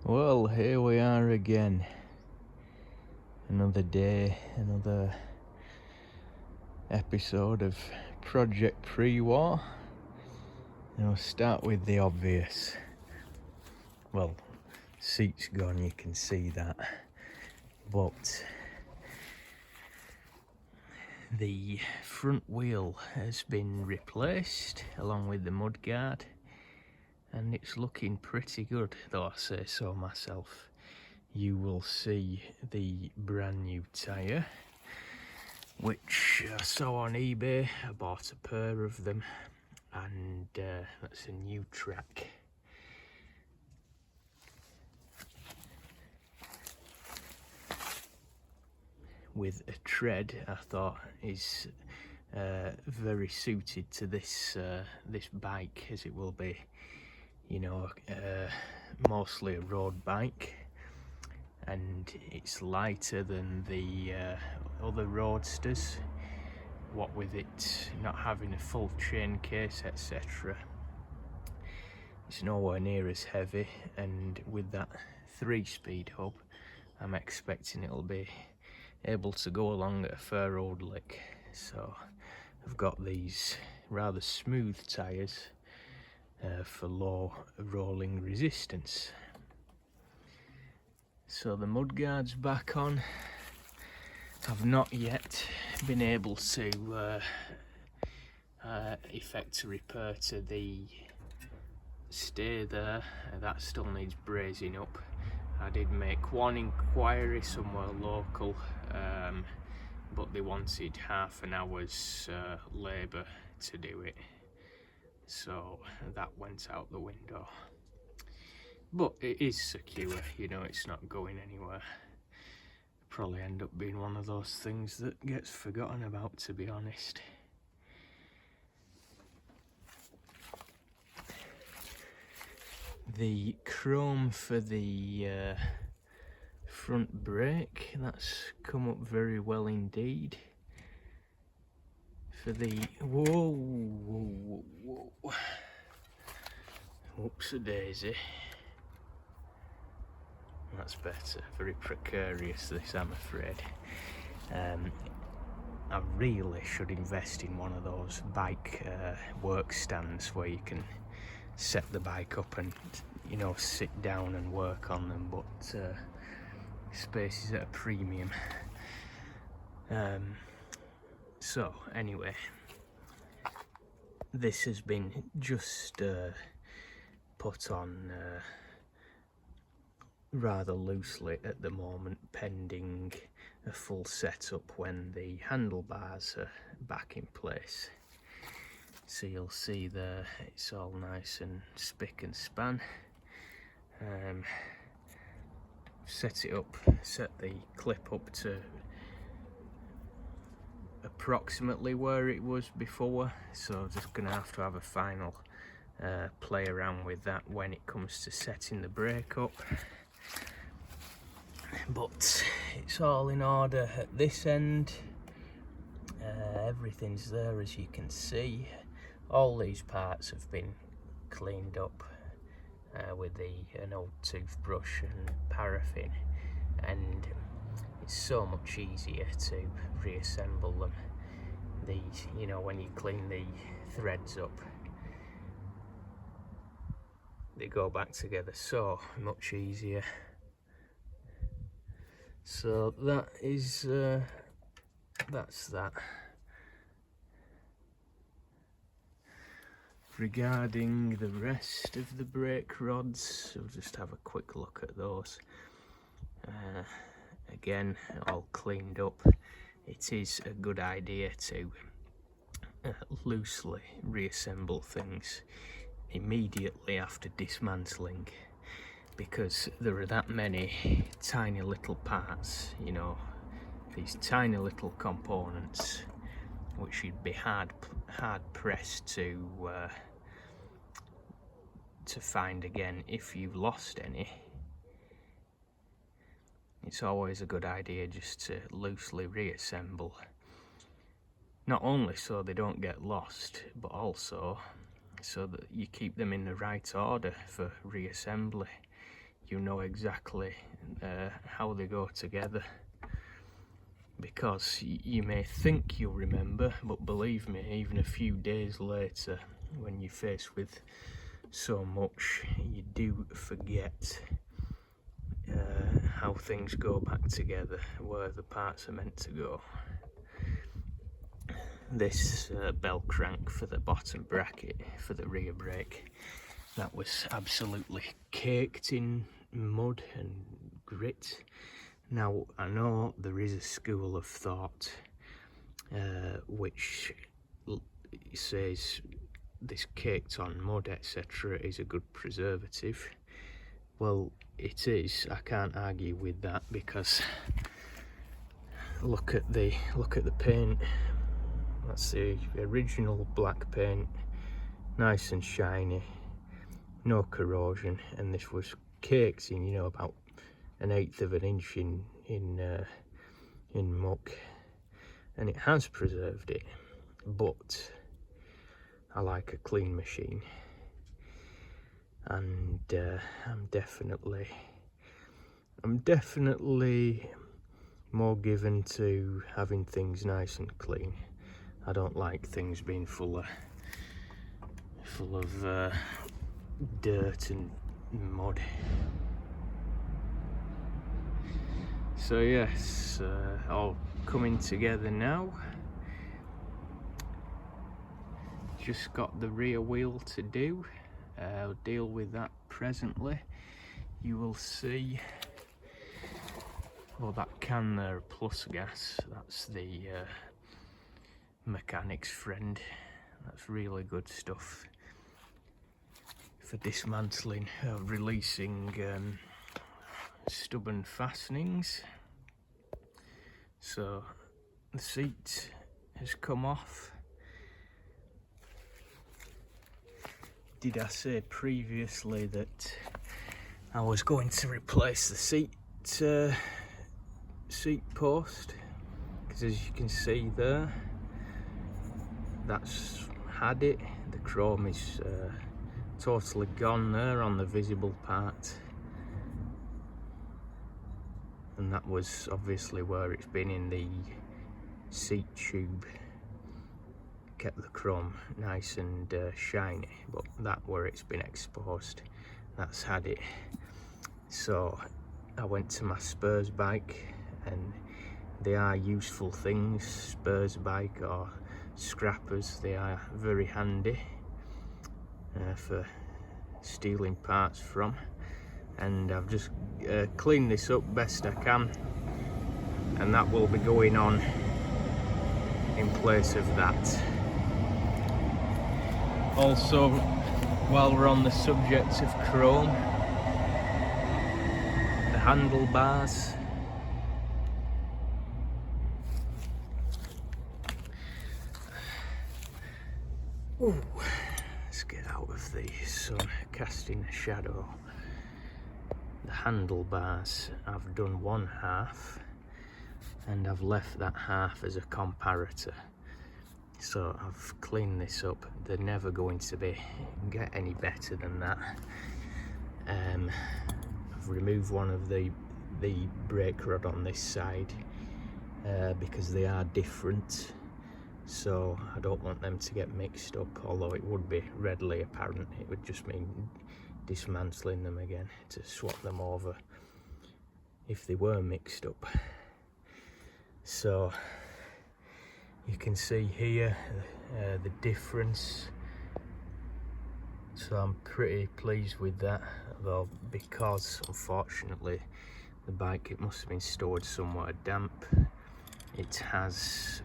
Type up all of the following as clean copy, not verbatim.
Well, here we are again. Another day, another episode of Project Pre-War. And we'll start with the obvious. Well, seat's gone, you can see that. But the front wheel has been replaced along with the mudguard. And it's looking pretty good, though I say so myself. You will see the brand new tyre, which I saw on eBay. I bought a pair of them, and that's a new track. With a tread I thought is very suited to this bike, as it will be, mostly a road bike, and it's lighter than the other roadsters, what with it not having a full chain case, etc. It's nowhere near as heavy, and with that 3-speed hub I'm expecting it'll be able to go along at a fair old lick. So I've got these rather smooth tyres for low rolling resistance. So the mudguard's back on. I've not yet been able to effect a repair to the stay there. That still needs brazing up. I did make one inquiry somewhere local, but they wanted half an hour's labour to do it, so that went out the window. But it is secure, it's not going anywhere. Probably end up being one of those things that gets forgotten about, to be honest. The chrome for the front brake, that's come up very well indeed. For the whoa, whoops-a-daisy. That's better. Very precarious, this, I'm afraid. I really should invest in one of those bike work stands where you can set the bike up and sit down and work on them, but space is at a premium. So anyway, this has been just put on rather loosely at the moment, pending a full setup when the handlebars are back in place. So you'll see there, it's all nice and spick and span. Set it up, set the clip up to approximately where it was before, so I'm just gonna have to have a final play around with that when it comes to setting the brake up. But it's all in order at this end. Everything's there, as you can see. All these parts have been cleaned up with an old toothbrush and paraffin, and it's so much easier to reassemble them. These, when you clean the threads up, they go back together so much easier. So that is that's that. Regarding the rest of the brake rods, we'll just have a quick look at those. Again, all cleaned up. It is a good idea to loosely reassemble things immediately after dismantling, because there are that many tiny little parts, these tiny little components, which you'd be hard pressed to find again if you've lost any. It's always a good idea just to loosely reassemble, not only so they don't get lost, but also so that you keep them in the right order for reassembly. you know exactly how they go together, because you may think you remember, but believe me, even a few days later, when you're faced with so much, you do forget how things go back together, where the parts are meant to go. This bell crank for the bottom bracket for the rear brake, that was absolutely caked in mud and grit. Now, I know there is a school of thought which says this caked on mud, etc., is a good preservative. Well, it is. I can't argue with that, because look at the paint. That's the original black paint, nice and shiny, no corrosion, and this was caked in, you know, about 1/8 of an inch in muck, and it has preserved it. But I like a clean machine, and I'm definitely more given to having things nice and clean. I don't like things being full of dirt and mud. So yes, all coming together now. Just got the rear wheel to do. I'll deal with that presently. You will see, well, that can there, plus gas, that's the mechanic's friend. That's really good stuff for dismantling, releasing stubborn fastenings. So the seat has come off. Did I say previously that I was going to replace the seat post? Because as you can see there, that's had it. The chrome is totally gone there on the visible part, and that was obviously where it's been in the seat tube. Kept the chrome nice and shiny, but that where it's been exposed, that's had it. So I went to my Spurs bike, and they are useful things. Spurs bike or scrappers, they are very handy for stealing parts from, and I've just cleaned this up best I can, and that will be going on in place of that. Also, while we're on the subject of chrome, the handlebars. Ooh, let's get out of the sun, casting a shadow. The handlebars, I've done one half, and I've left that half as a comparator. So I've cleaned this up. They're never going to get any better than that. I've removed one of the brake rod on this side because they are different, so I don't want them to get mixed up, although it would be readily apparent. It would just mean dismantling them again to swap them over if they were mixed up. So you can see here the difference, so I'm pretty pleased with that, though, because unfortunately the bike, it must have been stored somewhere damp. It has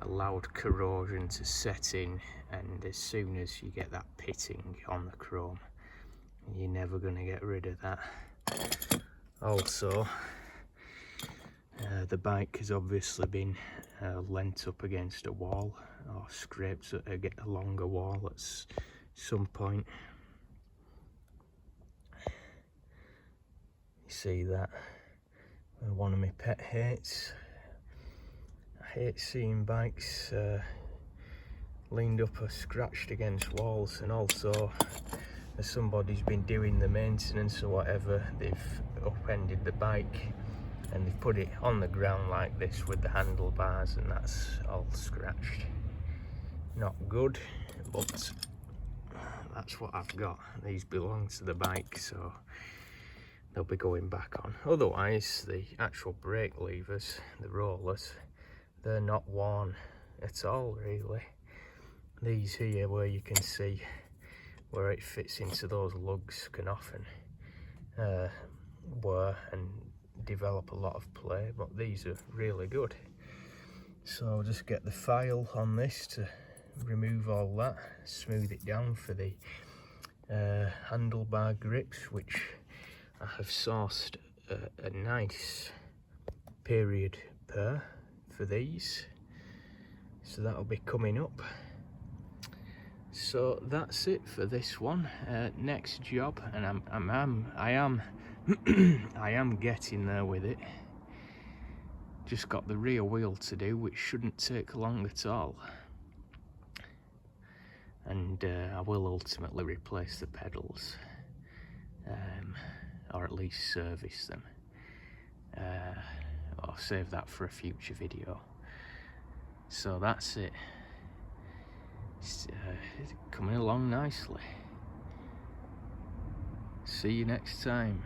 allowed corrosion to set in, and as soon as you get that pitting on the chrome, you're never going to get rid of that. Also, the bike has obviously been leant up against a wall, or scraped along a wall at some point. You see that? One of my pet hates. I hate seeing bikes leaned up or scratched against walls, and also as somebody's been doing the maintenance or whatever, they've upended the bike and they've put it on the ground like this with the handlebars, and that's all scratched. Not good, but that's what I've got. These belong to the bike, so they'll be going back on. Otherwise, the actual brake levers, the rollers, they're not worn at all really. These here, where you can see where it fits into those lugs, can often wear and develop a lot of play, but these are really good. So I'll just get the file on this to remove all that, smooth it down for the handlebar grips, which I have sourced a nice period pair for these, so that'll be coming up. So that's it for this one. Next job, and I am I am getting there with it. Just got the rear wheel to do, which shouldn't take long at all. And I will ultimately replace the pedals, or at least service them. I'll save that for a future video. So that's it. It's coming along nicely. See you next time.